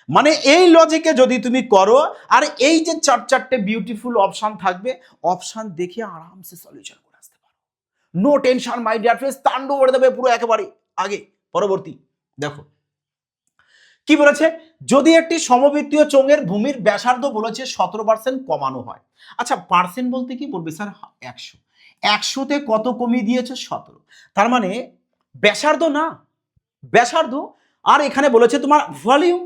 মানে এই লজিকে যদি তুমি করো, আর এই যে 4-4টে বিউটিফুল অপশন থাকবে, অপশন দেখে আরামসে সলিউশন করে আসতে পারো, no tension my dear friends, তাণ্ডব করে দেবে পুরো একেবারে। আগে পরবর্তী দেখো কি বলেছে, যদি একটি সমবৃত্তীয় চোঙের ভূমির ব্যাসার্ধ বলেছে 17% কমানো হয়। আচ্ছা পার্সেন্ট বলতে কি বলবে স্যার? 100, 100-তে কত কমিয়ে দিয়েছে? 17, তার মানে ব্যাসার্ধ না, ব্যাসার্ধ। আর এখানে বলেছে তোমার ভলিউম,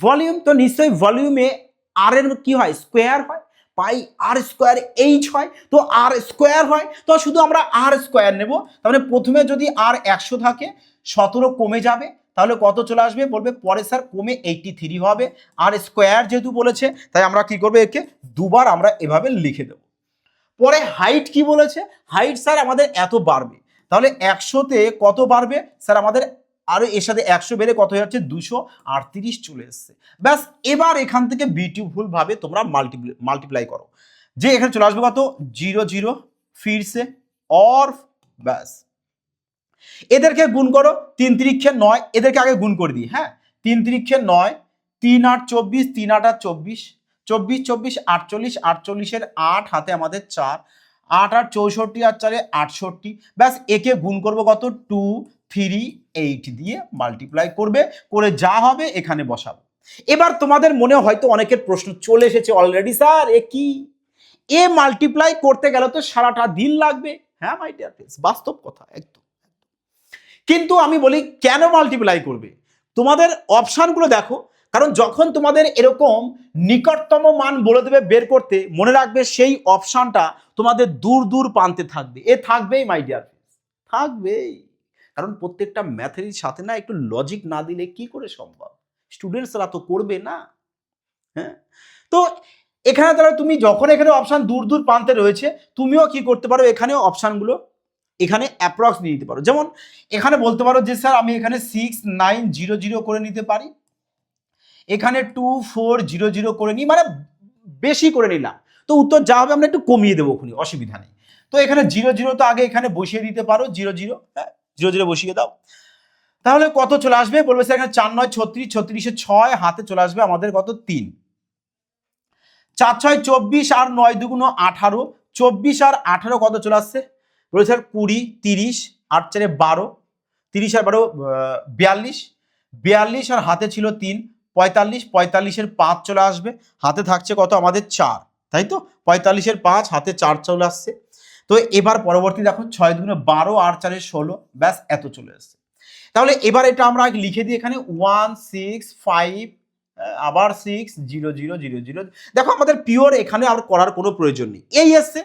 ভলিউম তো নিশ্চয়ই ভলিউমে আর এর কি হয়? স্কোয়ার হয়, পাই আর স্কোয়ার এইচ হয়, তো আর স্কোয়ার হয়, তো শুধু আমরা আর স্কোয়ার নেব। তার মানে প্রথমে যদি আর 100 থাকে, 17 কমে যাবে, তাহলে কত চলে আসবে? বলবে পরে স্যার কমে 83 হবে। আর স্কোয়ার যেহেতু বলেছে তাই আমরা কি করবো, একে দুবার আমরা এভাবে লিখে দেবো। পরে হাইট কি বলেছে? হাইট স্যার আমাদের এত বাড়বে, তাহলে 100-তে কত বাড়বে স্যার আমাদের? আরো এর সাথে 100 বেড়ে কত হয়ে যাচ্ছে? 238 চলে এসছে। ব্যাস, এবার এখান থেকে বিউটিফুল ভাবে তোমরা মাল্টিপ্লাই করো, যে এখানে চলে আসবে কত? 0 0 ফিরছে और ব্যাস এদেরকে গুণ করো, 3 3 9, এদেরকে আগে গুণ করে দিই। হ্যাঁ, 3 3 9, 3 8 24, 3 8 24, 24 24 48, 48-এর 8 হাতে আমাদের 4, 8 8 64 আর 4 68। ব্যাস, একে গুণ করবো কত? 2 3 8 দিয়ে মাল্টিপ্লাই করবে, করে যা হবে এখানে বসাবো। এবার তোমাদের মনে হয়তো অনেকের প্রশ্ন চলে এসেছে অলরেডি, স্যার এ কি? এ মাল্টিপ্লাই করতে গেলে তো সারাটা দিন লাগবে। হ্যাঁ মাই ডিয়ার ফ্রেন্ডস, বাস্তব কথা একদম। কিন্তু আমি বলি কেন মাল্টিপ্লাই করবে? তোমাদের অপশানগুলো দেখো, কারণ যখন তোমাদের এরকম নিকটতম মান বলে দেবে বের করতে, মনে রাখবে সেই অপশানটা তোমাদের দূর দূর প্রান্তে থাকবে। এ থাকবেই মাই ডিয়ার ফ্রেন্ডস, থাকবেই। কারণ প্রত্যেকটা ম্যাথের সাথে না একটু লজিক না দিলে কি করে সম্ভব? স্টুডেন্টসরা তো করবে না। হ্যাঁ, তো এখানে তাহলে তুমি যখন এখানে অপশান দূর দূর প্রান্তে রয়েছে, তুমিও কি করতে পারো, এখানেও অপশানগুলো এখানে অ্যাপ্রক্স নিয়ে নিতে পারো। যেমন এখানে বলতে পারো যে স্যার আমি এখানে 6 9 0 0 করে নিতে পারি, এখানে 2 4 0 0 করে নিই, মানে বেশি করে নিলাম, তো উত্তর যা হবে আমরা একটু কমিয়ে দেবো, ওখানে অসুবিধা নেই। তো এখানে 0 0 তো আগে এখানে বসিয়ে দিতে পারো, 0 0, হ্যাঁ 0 0 বসিয়ে দাও, তাহলে কত চলে আসবে? বলবে স্যার এখানে 4 9 36, 36-এ 6 হাতে চলে আসবে আমাদের কত? 3, 4 6 24 আর 9 2 18, 24 আর 18 কত চলে আসছে? বলে স্যার 20 30 8 4 12, 30 আর 12 42, 42 আর হাতে ছিল 3 45, 45-এর 5 চলে আসবে, হাতে থাকছে কত আমাদের? 4, তাই তো? 45-এর 5 হাতে 4 চলে আসছে। তো এবার পরবর্তী দেখো 6 2 12 আর 4 16, ব্যাস এত চলে আসছে। তাহলে এবার এটা আমরা লিখে দিই এখানে 1 6 5, আবার 6 0 0 0 0। দেখো আমাদের পিওর এখানে আর করার কোনো প্রয়োজন নেই, এই এসছে।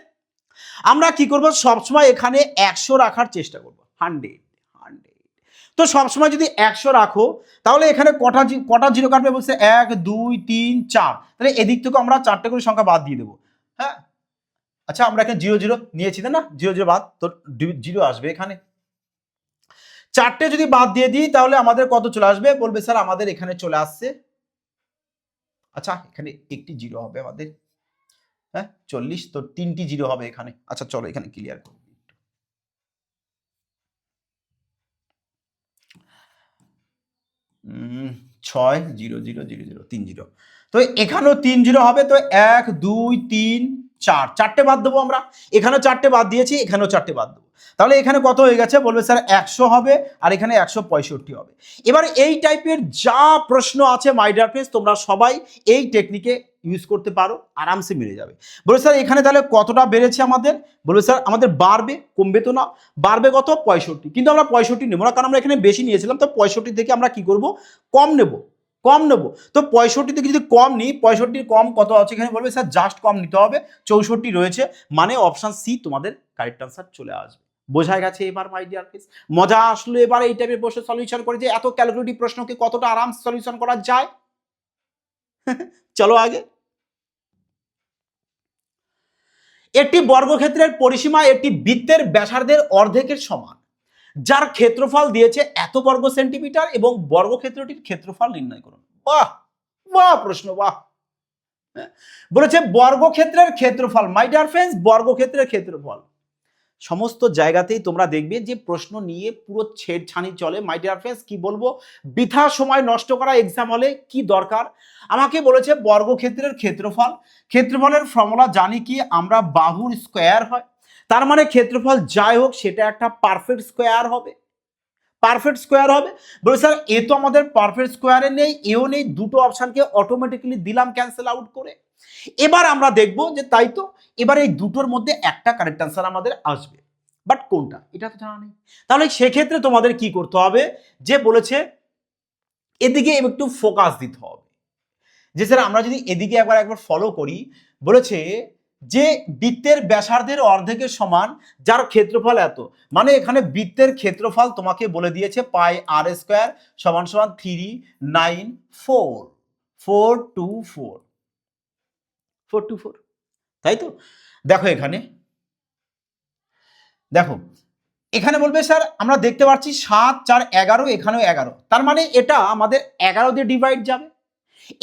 আমরা কি করব? সবসময় এখানে 100 রাখার চেষ্টা করব, 100 100। তো সবসময় যদি 100 রাখো, তাহলে এখানে কটা জিরো কাটবে? বলছে 1 2 3 4, তাহলে এদিক থেকে আমরা 4টে করে সংখ্যা বাদ দিয়ে দেবো। হ্যাঁ, আচ্ছা আমরা এখানে 0 0 নিয়েছি না, 0 0 বাদ, তো 0 আসবে এখানে। 4টে যদি বাদ দিয়ে দিই তাহলে আমাদের কত চলে আসবে? বলবে স্যার আমাদের এখানে চলে আসছে, আচ্ছা এখানে একটি 0 হবে আমাদের, হ্যাঁ 40, তো 3টি 0 হবে এখানে। আচ্ছা চলো এখানে ক্লিয়ার করি। 6 0 0 0 0 3 0, তো এখানেও 3 0 হবে, তো 1 2 3 4, 4টে বাদ দেবো আমরা, এখানেও 4টে বাদ দিয়েছি, এখানেও 4টে বাদ দেবো, তাহলে এখানে কত হয়ে গেছে? বলবে স্যার 100 হবে, আর এখানে 165 হবে। এবার এই টাইপের যা প্রশ্ন আছে মাই ডিয়ার ফ্রেন্ডস, তোমরা সবাই এই টেকনিকে ইউজ করতে পারো, আরামসে মিলে যাবে। বলবে স্যার এখানে তাহলে কতটা বেড়েছে আমাদের? বলবে স্যার আমাদের বাড়বে, কমবে তো না, বাড়বে কত? 65, কিন্তু আমরা 65 নেবো না, কারণ আমরা এখানে বেশি নিয়েছিলাম, তো 65 থেকে আমরা কি করব? কম নেব, কম নেব। তো 65 থেকে যদি কম নিই, 65-র কম কত আছে এখানে? বলবে স্যার জাস্ট কম নিতে হবে, 64 রয়েছে, মানে অপশন সি তোমাদের কারেক্ট আনসার চলে আসবে। বোঝা গেছে এবার মাই ডিয়ার ফ্রেন্ডস? মজা আসলো এবার এই টাইপের প্রশ্ন সলিউশন করে, যে এত ক্যালকুলেটিভ প্রশ্নকে কতটা আরাম সলিউশন করা যায়। চলো আগে। একটি বর্গক্ষেত্রের পরিসীমা একটি বৃত্তের ব্যাসার্ধের অর্ধেকের সমান, যার ক্ষেত্রফল দিয়েছে এত বর্গ সেন্টিমিটার, এবং বর্গক্ষেত্রটির ক্ষেত্রফল নির্ণয় করুন। বাহ বাহ প্রশ্ন, বাহ। বলেছে বর্গক্ষেত্রের ক্ষেত্রফল, মাই ডিয়ার ফ্রেন্ডস, বর্গক্ষেত্রের ক্ষেত্রফল সমস্ত জায়গাতেই তোমরা দেখবে যে প্রশ্ন নিয়ে পুরো ছেড়ছানি চলে। মাই ডিয়ার ফ্রেন্ডস, কি বলবো, বৃথা সময় নষ্ট করা এক্সাম হলে কি দরকার? আমাকে বলেছে বর্গক্ষেত্রের ক্ষেত্রফল, ক্ষেত্রফলের ফর্মুলা জানি কি আমরা? বাহুর স্কোয়ার হয়, তার মানে ক্ষেত্রফল যাই হোক সেটা একটা পারফেক্ট স্কোয়ার হবে, পারফেক্ট স্কোয়ার হবে। বলে স্যার এ তো আমাদের পারফেক্ট স্কোয়ারে নেই, এও নেই, দুটো অপশনকে অটোমেটিক্যালি দিলাম ক্যান্সেল আউট করে। এবার আমরা দেখব যে তাই তো, এবার এই দুটোর মধ্যে একটা কারেক্ট আনসার আমাদের আসবে, বাট কোনটা এটা তো জানা নেই। তাহলে সেক্ষেত্রে তোমাদের কি করতে হবে? যে বলেছে এদিকে একটু ফোকাস দিতে হবে, যে স্যার আমরা যদি এদিকে একবার ফলো করি, বলেছে যে বৃত্তের ব্যাসার্ধের অর্ধেকের সমান যার ক্ষেত্রফল এত, মানে এখানে বৃত্তের ক্ষেত্রফল তোমাকে বলে দিয়েছে পাই আর স্কোয়ার সমান সমান 424, তাই তো? দেখো দেখো এখানে বলবে স্যার আমরা দেখতে পাচ্ছি 7 4 11, এখানেও 11, তার মানে এটা আমাদের 11 দিয়ে ডিভাইড যাবে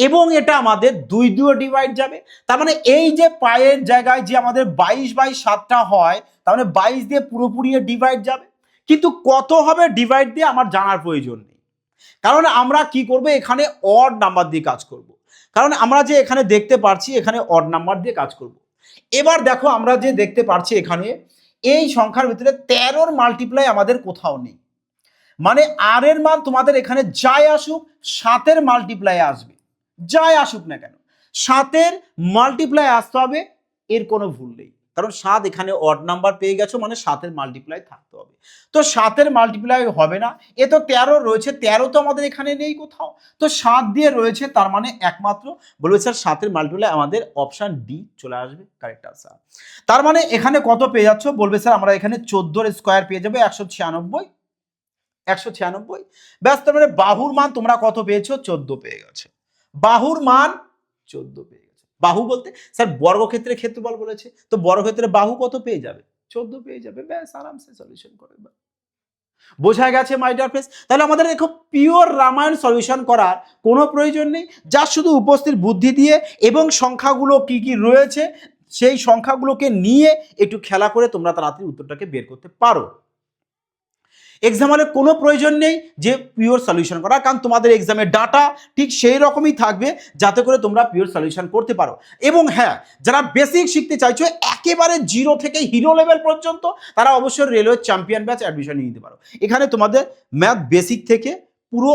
এবং এটা আমাদের 2 দিয়ে ডিভাইড যাবে। তার মানে এই যে পায়ের জায়গায় যে আমাদের 22/7টা হয়, তার মানে 22 দিয়ে পুরোপুরি ডিভাইড যাবে, কিন্তু কত হবে ডিভাইড দিয়ে আমার জানার প্রয়োজন নেই, কারণ আমরা কি করব এখানে অড নাম্বার দিয়ে কাজ করব, কারণ আমরা যে এখানে দেখতে পাচ্ছি এখানে অড নাম্বার দিয়ে কাজ করব। এবার দেখো আমরা যে দেখতে পাচ্ছি এখানে এই সংখ্যার ভিতরে 13-র মাল্টিপ্লাই আমাদের কোথাও নেই, মানে আর এর মান তোমাদের এখানে যাই আসুক 7-এর মাল্টিপ্লাই আসবে, যাই আসুক না কেন 7-এর মাল্টিপ্লাই আসতে হবে, এর কোনো ভুল নেই, কারণ 7 এখানে অড নাম্বার পেয়ে গেছো মানে 7-এর মাল্টিপ্লাই থাকতে হবে। তো 7-এর মাল্টিপ্লাই হবে না, এ তো 13 রয়েছে, 13 তো আমাদের এখানে নেই কোথাও, তো 7 দিয়ে রয়েছে, তার মানে একমাত্র বলবে স্যার 7-এর মাল্টিপ্লাই আমাদের অপশন ডি চলে আসবে কারেক্ট আনসার। তার মানে এখানে কত পেয়ে যাচ্ছ, বলবে স্যার আমরা এখানে 14-র স্কোয়ার পেয়ে যাবে 196, ব্যাস। তার মানে বাহুর মান তোমরা কত পেয়েছো, 14 পেয়ে গেছে, বাহুর মান 14 পেয়ে গেছে। বাহু বলতে স্যার বর্গক্ষেত্রের ক্ষেত্রফল বলেছে, তো বর্গক্ষেত্রের বাহু কত পেয়ে যাবে, 14 পেয়ে যাবে, ব্যাস আরামসে সলিউশন করে। বোঝা গেছে মাই ডিয়ার ফ্রেন্ডস? তাহলে আমাদের দেখো পিওর রামায়ণ সলিউশন করার কোনো প্রয়োজন নেই, যা শুধু উপস্থিত বুদ্ধি দিয়ে এবং সংখ্যাগুলো কি কি রয়েছে সেই সংখ্যাগুলোকে নিয়ে একটু খেলা করে তোমরা তাড়াতাড়ি উত্তরটাকে বের করতে পারো। এক্সাম হলে কোনো প্রয়োজন নেই যে পিওর সলিউশন করা, কারণ তোমাদের এক্সামের ডাটা ঠিক সেই রকমই থাকবে যাতে করে তোমরা পিওর সলিউশন করতে পারো। এবং হ্যাঁ, যারা বেসিক শিখতে চাইছো একেবারে জিরো থেকে হিরো লেভেল পর্যন্ত, তারা অবশ্যই রেলওয়ে চ্যাম্পিয়ন ব্যাচ অ্যাডমিশন নিয়ে নিতে পারো। এখানে তোমাদের ম্যাথ বেসিক থেকে পুরো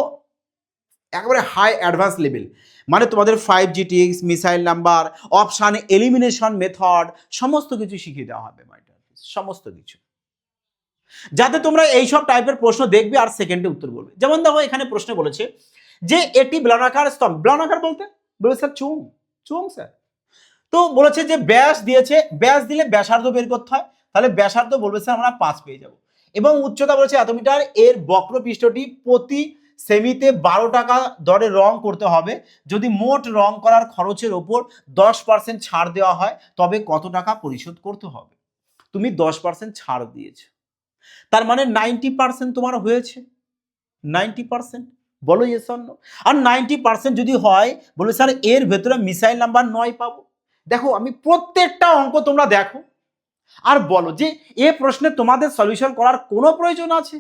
একেবারে হাই অ্যাডভান্স লেভেল, মানে তোমাদের 5GTX, missile number, option, elimination method সমস্ত কিছু শিখিয়ে দেওয়া হবে, সমস্ত কিছু, যাতে তোমরা এইসব টাইপের প্রশ্ন দেখবে আর সেকেন্ডে উত্তর বলবে। যেমন দেখো এখানে প্রশ্নে বলেছে যে এটি বেলনাকার স্তম্ভ, বেলনাকার বলতে বলে স্যার চোং, চোং স্যার, তো বলেছে যে ব্যাস দিয়েছে, ব্যাস দিলে ব্যাসার্ধ বের করতে হয়, তাহলে ব্যাসার্ধ বলবে স্যার আমরা 5 পেয়ে যাব, এবং উচ্চতা বলেছে এত মিটার, এর বক্রপৃষ্ঠটি প্রতি সেমিতে 12 টাকা দরে রং করতে হবে, যদি মোট রং করার খরচের ওপর 10% ছাড় দেওয়া হয় তবে কত টাকা পরিশোধ করতে হবে। তুমি 10% ছাড় দিয়েছো, তার মানে 90% তোমার হয়েছে, 90% বলো ইয়েস অর নো। আর 90% যদি হয় বলে স্যার এর ভেতরে মিসাইল নাম্বার 9 পাবো। দেখো আমি প্রত্যেকটা অঙ্ক তোমরা দেখো আর বলো যে এ প্রশ্নে তোমাদের সলিউশন করার কোনো প্রয়োজন আছে।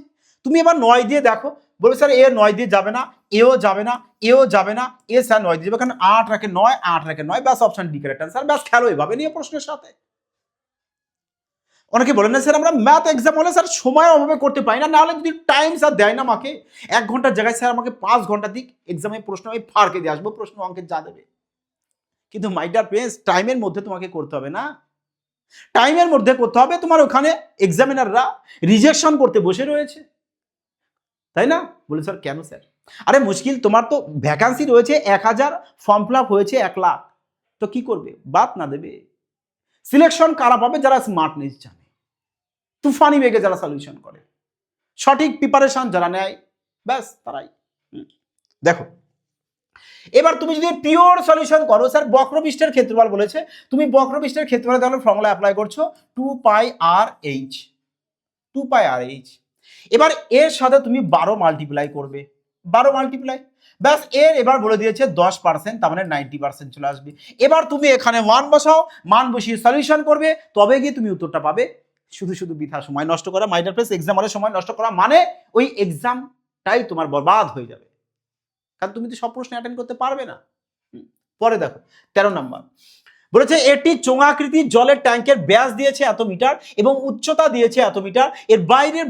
তুমি এবার 9 দিয়ে দেখো, বলে স্যার এ 9 দিয়ে যাবে না, এও যাবে না, এও যাবে না, এ স্যার 9 দিয়ে যাবে, কারণ 8 রাখে 9, 8 রাখে 9, ব্যাস অপশন ডি কারেক্ট আনসার। ব্যাস খেলো এভাবে নিয়ে প্রশ্নের সাথে। অনেকে বলেন না স্যার আমরা ম্যাথ এক্সাম হলে স্যার সময় অভাবে করতে পারি না, নাহলে যদি টাইম স্যার দেয় না আমাকে 1 ঘন্টার জায়গায় স্যার আমাকে 5 ঘন্টা দিক, এক্সামে প্রশ্ন আমি ফারকে দিয়ে আসবো, প্রশ্ন অঙ্কের যা দেবে, কিন্তু মাই ডিয়ার ফ্রেন্ডস টাইমের মধ্যে তোমাকে করতে হবে না, টাইমের মধ্যে করতে হবে। তোমার ওখানে এক্সামিনাররা রিজেকশন করতে বসে রয়েছে, তাই না? বলে স্যার কেন স্যার, আরে মুশকিল, তোমার তো ভ্যাকান্সি রয়েছে 1000, ফর্ম ফিল আপ হয়েছে 1 লাখ, তো কি করবে, বাদ না দেবে? সিলেকশন কারা পাবে, যারা স্মার্টনেস জানে, তুফানি বেগে যারা সলিউশন করে, সঠিক প্রিপারেশন যারা নেয়, ব্যাস তারাই। দেখো এবার তুমি যদি পিওর সলিউশন করো, স্যার বক্রপৃষ্ঠের ক্ষেত্রফল বলেছে, তুমি বক্রপৃষ্ঠের ক্ষেত্রফল তাহলে ফর্মুলা অ্যাপ্লাই করছো 2πr/h, 2πr/h। এবার এর সাথে তুমি 12 মাল্টিপ্লাই করবে, 12 মাল্টিপ্লাই, ব্যাস এর এবার বলে দিয়েছে 10%, তার মানে 90% চলে আসবে। এবার তুমি এখানে মান বসাও, মান বসিয়ে সলিউশন করবে, তবে গিয়ে তুমি উত্তরটা পাবে। শুধু শুধু বৃথা সময় নষ্ট করা, মাই ডিয়ার ফ্রেন্ডস, এক্সাম হলে সময় নষ্ট করা মানে ওই এক্সামটাই তোমার বরবাদ হয়ে যাবে, কারণ তুমি তো সব প্রশ্ন অ্যাটেন্ড করতে পারবে না। পরে দেখো 13 নম্বর বলেছে এটি চোঙাকৃতি জলের ট্যাঙ্কের ব্যাস দিয়েছে এত মিটার এবং উচ্চতা দিয়েছে এত মিটার, এর বাইরের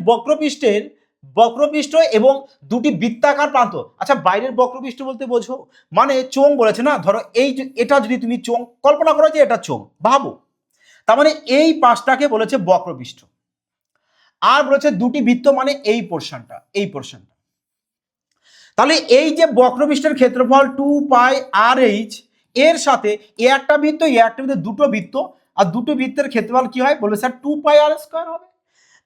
বক্রপৃষ্ঠ এবং দুটি বৃত্তাকার প্রান্ত। আচ্ছা বাইরের বক্রপৃষ্ঠ বলতে বোঝো, মানে চোঙ বলেছে না, ধরো এই এটা যদি তুমি চোঙ কল্পনা করো যে এটা চোঙ ভাবো, তার মানে এই পাশটাকে বলেছে বক্রপৃষ্ঠ, আর বলেছে দুটি বৃত্ত মানে এই পোর্শনটা, এই পোর্শনটা, তাহলে এই যে বক্রপৃষ্ঠের ক্ষেত্রফল 2πr/h, এর সাথে এ একটা বৃত্ত, এ একটা বৃত্ত, দুটো বৃত্ত, আর দুটো বৃত্তের ক্ষেত্রফল কি হয় বলবে স্যার 2πr² হবে।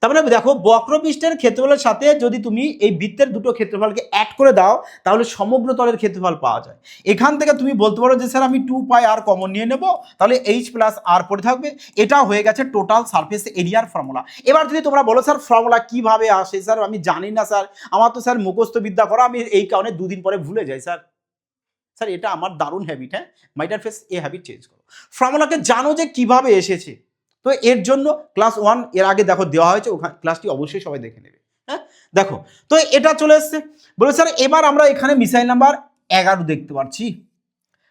তার মানে দেখো বক্রপৃষ্ঠের ক্ষেত্রফলের সাথে যদি তুমি এই বৃত্তের দুটো ক্ষেত্রফলকে অ্যাড করে দাও তাহলে সমগ্র তলের ক্ষেত্রফল পাওয়া যায়। এখান থেকে তুমি বলতে পারো যে স্যার আমি 2πr কমন নিয়ে নেব, তাহলে h+r পড়ে থাকবে। এটা হয়ে গেছে টোটাল সারফেস এরিয়ার ফর্মুলা। এবার যদি তোমরা বলো স্যার ফর্মুলা কিভাবে আসে, স্যার আমি জানি না স্যার, আমার তো স্যার মুখস্থ বিদ্যা করা, আমি এই কারণে দুদিন পরে ভুলে যাই স্যার। স্যার এটা আমার দারুণ হ্যাবিট, হ্যাঁ মাই ডিয়ার ফ্রেন্ডস, এই হ্যাবিট চেঞ্জ করো। ফর্মুলাকে জানো যে কিভাবে এসেছে, তো এর জন্য ক্লাস 1 এর আগে দেখো দেওয়া হয়েছে, ওখানে ক্লাসটি অবশ্যই সবাই দেখে নেবে। হ্যাঁ দেখো তো এটা চলে এসছে। বলে স্যার এবার আমরা এখানে মিসাইল নাম্বার 11 দেখতে পাচ্ছি,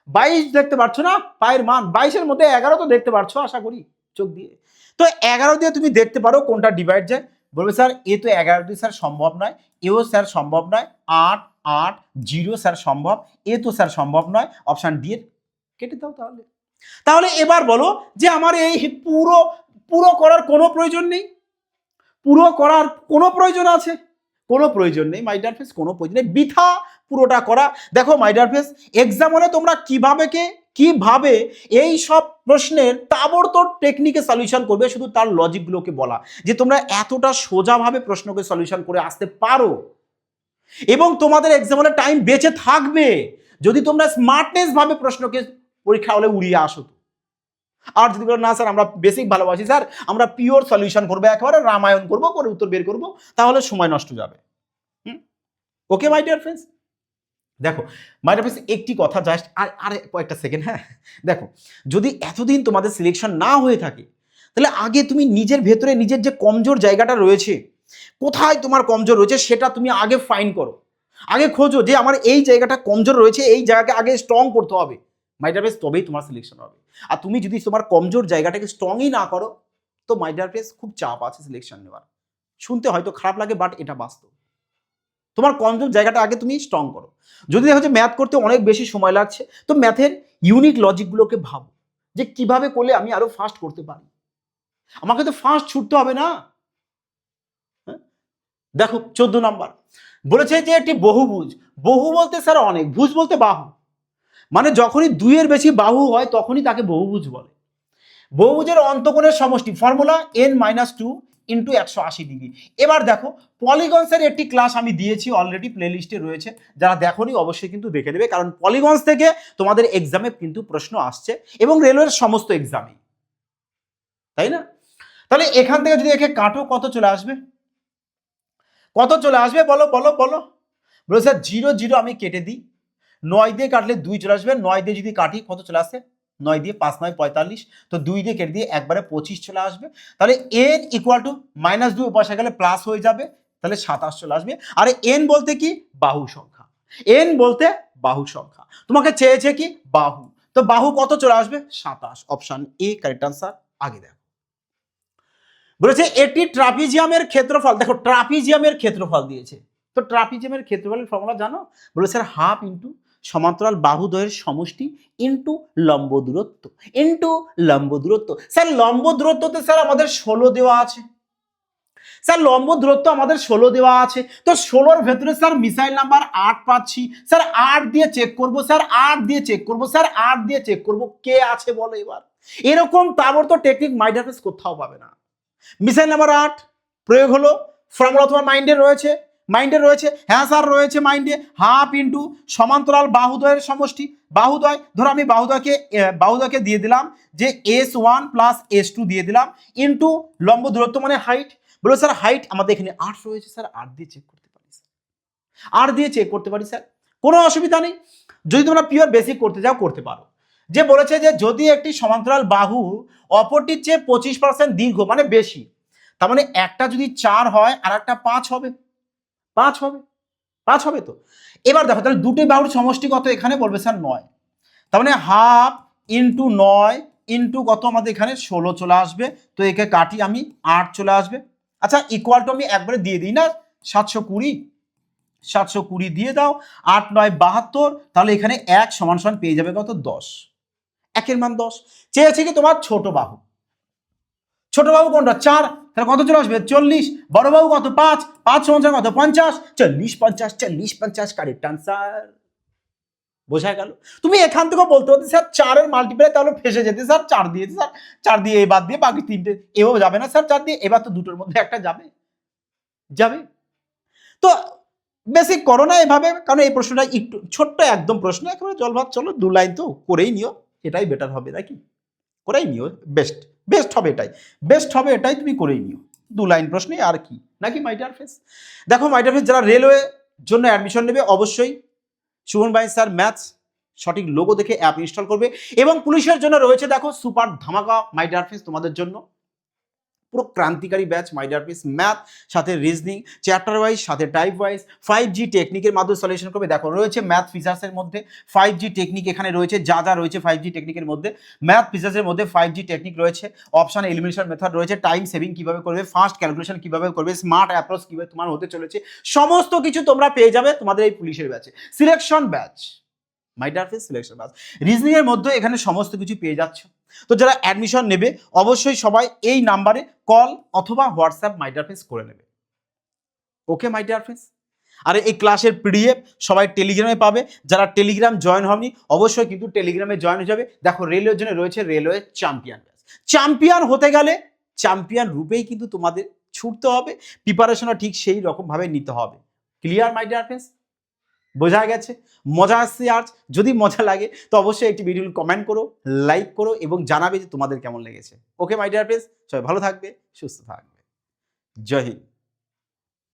22 দেখতে পাচ্ছ না, পায়ের মান 22-এর মধ্যে 11 তো দেখতে পাচ্ছ আশা করি চোখ দিয়ে। তো 11 দিয়ে তুমি দেখতে পারো কোনটা ডিভাইড যায়। বলবে স্যার এ তো 11 দিয়ে স্যার সম্ভব নয়, এও স্যার সম্ভব নয়, 8 8 0 স্যার সম্ভব, এ তো স্যার সম্ভব নয়, অপশন ডি এর কেটে দাও। তাহলে তাহলে এবার বলো যে আমার এই পুরো পুরো করার কোনো প্রয়োজন নেই, পুরো করার কোনো প্রয়োজন আছে? কোনো প্রয়োজন নেই মাই ডিয়ার ফ্রেন্ডস, কোনো প্রয়োজন নেই, বৃথা পুরোটা করা। দেখো মাই ডিয়ার ফ্রেন্ডস, এক্সাম হলে তোমরা কিভাবে এই সব প্রশ্নের তাবড়তোড় টেকনিকে সলিউশন করবে, শুধু তার লজিকগুলোকে বলা যে তোমরা এতটা সোজাভাবে প্রশ্নকে সলিউশন করে আসতে পারো, এবং তোমাদের এক্সাম হলে টাইম বেঁচে থাকবে যদি তোমরা স্মার্টনেস ভাবে প্রশ্নকে পরীক্ষা হলে উড়িয়ে আসো। আর যদি বলো না স্যার আমরা বেসিক ভালোবাসি স্যার, আমরা পিওর সলিউশন করবো, একেবারে রামায়ণ করবো, করে উত্তর বের করবো, তাহলে সময় নষ্ট যাবে। ওকে মাই ডিয়ার ফ্রেন্ডস, দেখো মাই ডিয়ার ফ্রেন্ডস একটি কথা জাস্ট আর কয়েকটা সেকেন্ড, হ্যাঁ দেখো যদি এতদিন তোমাদের সিলেকশন না হয়ে থাকে তাহলে আগে তুমি নিজের ভেতরে নিজের যে কমজোর জায়গাটা রয়েছে, কোথায় তোমার কমজোর রয়েছে সেটা তুমি আগে ফাইন্ড করো, আগে খোঁজো যে আমার এই জায়গাটা কমজোর রয়েছে, এই জায়গাকে আগে স্ট্রং করতে হবে মাই ডিয়ার ফ্রেন্ডস, তবেই তোমার সিলেকশন হবে। আর তুমি যদি তোমার কমজোর জায়গাটাকে স্ট্রংই না করো তো মাই ডিয়ার ফ্রেন্ডস খুব চাপ আছে সিলেকশন নেওয়ার। শুনতে হয়তো খারাপ লাগে বাট এটা বাস্তব। তোমার কমজোর জায়গাটা আগে তুমি স্ট্রং করো। যদি দেখো যে ম্যাথ করতে অনেক বেশি সময় লাগছে, তো ম্যাথের ইউনিক লজিকগুলোকে ভাবো যে কিভাবে করলে আমি আরো ফাস্ট করতে পারি, আমাকে তো ফাস্ট ছুটতে হবে না। দেখো 14 নাম্বার বলেছে যে একটি বহুভুজ, বহু বলতে স্যার অনেক, ভুজ বলতে বাহু, মানে যখনই 2-এর বেশি বাহু হয় তখনই তাকে বহুভুজ বলে। বহুভুজের অন্তকোণের সমষ্টি ফর্মুলা n-2 ইন্টু 180 ডিগ্রি। এবার দেখো পলিগনসের একটি ক্লাস আমি দিয়েছি অলরেডি, প্লে লিস্টে রয়েছে, যারা দেখোনি অবশ্যই কিন্তু দেখে নেবে, কারণ পলিগনস থেকে তোমাদের এক্সামে কিন্তু প্রশ্ন আসছে এবং রেলওয়ের সমস্ত এক্সামে, তাই না? তাহলে এখান থেকে যদি একে কাটো কত চলে আসবে, কত চলে আসবে বলো বলো বলো। বলো স্যার 0 0 আমি কেটে দিই, 9 দিয়ে কাটলে 2 চলে আসবে, 9 দিয়ে যদি কাটি কত চলে আসে, 9 দিয়ে 5 9 45, তো 2 দিয়ে কেটে দিয়ে একবারে 25 চলে আসবে। তাহলে n ইকুয়াল টু -2 বসে গেলে প্লাস হয়ে যাবে, তাহলে 27 চলে আসবে। আর n বলতে কি বাহু সংখ্যা, n বলতে বাহু সংখ্যা, তোমাকে চেয়েছে কি বাহু, তো বাহু কত চলে আসবে 27, অপশন এ কারেক্ট আনসার। আগে দেখো বলেছে এটি ট্রাপিজিয়ামের ক্ষেত্রফল, দেখো ট্রাপিজিয়ামের ক্ষেত্রফল দিয়েছে, তো ট্রাপিজিয়ামের ক্ষেত্রফলের ফর্মুলা জানো, বলে স্যার হাফ ইন্টু সমান্তরাল বাহুদ্বয়ের সমষ্টি ইন্টু লম্ব দূরত্ব, ইন্টু লম্ব দূরত্ব। স্যার লম্ব দূরত্বতে স্যার আমাদের 16 দেওয়া আছে, স্যার লম্ব দূরত্ব আমাদের 16 দেওয়া আছে, তো 16-র ভেতরে স্যার মিসাইল নাম্বার 8 পাচ্ছি, স্যার 8 দিয়ে চেক করব, স্যার 8 দিয়ে চেক করব, স্যার 8 দিয়ে চেক করব, কে আছে বলো এবার। এরকম তাবড়তোড় টেকনিক মাই ডিয়ার ফ্রেন্ডস কোথাও পাবে না। মিসাইল নাম্বার 8 প্রয়োগ হলো, ফর্মুলা তোমার মাইন্ডে রয়েছে, হ্যাঁ স্যার রয়েছে মাইন্ডে, হাফ ইন্টু সমান্তরাল বাহুদ্বয়ের সমষ্টি, বাহুদ্বয় ধরো আমি বাহুদ্বয়কে দিয়ে দিলাম যে S1 প্লাস S2 দিয়ে দিলাম ইন্টু লম্ব দূরত্ব মানে হাইট। বলো স্যার হাইট আমাদের এখানে 8 রয়েছে, স্যার 8 দিয়ে চেক করতে পারি, স্যার 8 দিয়ে চেক করতে পারি স্যার, কোনো অসুবিধা নেই। যদি তোমরা পিওর বেসিক করতে যাও করতে পারো। যে বলেছে যে যদি একটি সমান্তরাল বাহু অপরটির চেয়ে 25% দীর্ঘ মানে বেশি, তার মানে একটা যদি 4 হয় আর একটা 5 হবে, 5 হবে তো। এবার দেখো তাহলে দুটি বাহুর সমষ্টি কত, এখানে বলবে স্যার 9, তার মানে হাফ ইন্টু 9 ইন্টু কত আমাদের এখানে 16 চলে আসবে, তো একে কাটি আমি 8 চলে আসবে। আচ্ছা ইকুয়াল টু আমি একবারে দিয়ে দিই না, 720 দিয়ে দাও, 8 9 72, তাহলে এখানে 1 সমান সমান পেয়ে যাবে কত 10, 1-এর মান 10। চেয়েছে কি তোমার ছোট বাহু কোনটা 4, তাহলে কত চলে আসবে 40, বড় বাহু কত 5 5 সমান কত 50, 40 50 কারেক্ট আনসার। বোঝা গেল? তুমি এখান থেকে বলতে হতো স্যার 4 এর মাল্টিপ্লাই তাহলে ফেসে যেতে স্যার 4 দিয়েছে স্যার 4 দিয়ে এ বাদ দিয়ে বাকি 3টে এভাবে যাবে না স্যার 4 দিয়ে এবার তো দুটোর মধ্যে একটা যাবে যাবে তো বেসিক করো না এভাবে কারণ এই প্রশ্নটা একটু ছোট্ট একদম প্রশ্ন একেবারে জল ভাত চলো 2 লাইন তো করেই নিও এটাই বেটার হবে নাকি করেই নিও বেস্ট বেস্ট হবে এটাই বেস্ট হবে এটাই তুমি করেই নিও 2 লাইন প্রশ্নে আর কি নাকি মাই ডিয়ার ফ্রেন্ডস দেখো মাই ডিয়ার ফ্রেন্ডস যারা রেলওয়ে জন্য অ্যাডমিশন নেবে অবশ্যই সুমন ভাই স্যার ম্যাথস সঠিক লোগো দেখে অ্যাপ ইনস্টল করবে এবং পুলিশের জন্য রয়েছে দেখো সুপার ধামাকা মাই ডিয়ার ফ্রেন্ডস তোমাদের জন্য পুরো ক্রান্তিকারী batch my dear friends math সাথে রিজনিং চ্যাপ্টার ওয়াইজ সাথে টাইপ ওয়াইজ 5G টেকনিকের মাধ্যমে সলিউশন করবে দেখো রয়েছে ম্যাথ ফিচার্সের মধ্যে 5G টেকনিক এখানে রয়েছে যা যা রয়েছে 5G টেকনিকের মধ্যে ম্যাথ ফিচার্সের মধ্যে 5G টেকনিক রয়েছে অপশন এলিমিনেশন মেথড রয়েছে টাইম সেভিং কিভাবে করবে ফাস্ট ক্যালকুলেশন কিভাবে করবে স্মার্ট অ্যাপ্রোচ কিভাবে তোমার হতে চলেছে সমস্ত কিছু তোমরা পেয়ে যাবে তোমাদের এই পুলিশের ব্যাচে selection batch my dear friends selection batch reasoning এর মধ্যে এখানে সমস্ত কিছু পেয়ে যাচ্ছ তো যারা অ্যাডমিশন নেবে অবশ্যই সবাই এই নাম্বারে কল অথবা হোয়াটসঅ্যাপ মাই ডিয়ার ফ্রেন্ডস করে নেবে ওকে মাই ডিয়ার ফ্রেন্ডস আর এই ক্লাসের পিডিএফ সবাই টেলিগ্রামে পাবে যারা টেলিগ্রাম জয়েন হয়নি অবশ্যই কিন্তু টেলিগ্রামে জয়েন হয়ে যাবে দেখো রেলওয়ের জন্য রয়েছে রেলওয়ে চ্যাম্পিয়ন ব্যাচ চ্যাম্পিয়ন হতে গেলে চ্যাম্পিয়ন রূপেই কিন্তু তোমাদের ছুটতে হবে প্রিপারেশনও ঠিক সেই রকম ভাবে নিতে হবে ক্লিয়ার মাই ডিয়ার ফ্রেন্ডস বোঝা গেছে মজা আসছে আজ যদি মজা লাগে তো অবশ্যই একটি ভিডিও কমেন্ট করো লাইক করো এবং জানাবে যে তোমাদের কেমন লেগেছে ওকে মাই ডিয়ার ফ্রেন্ডস সবাই ভালো থাকবে সুস্থ থাকবে জয় হিন্দ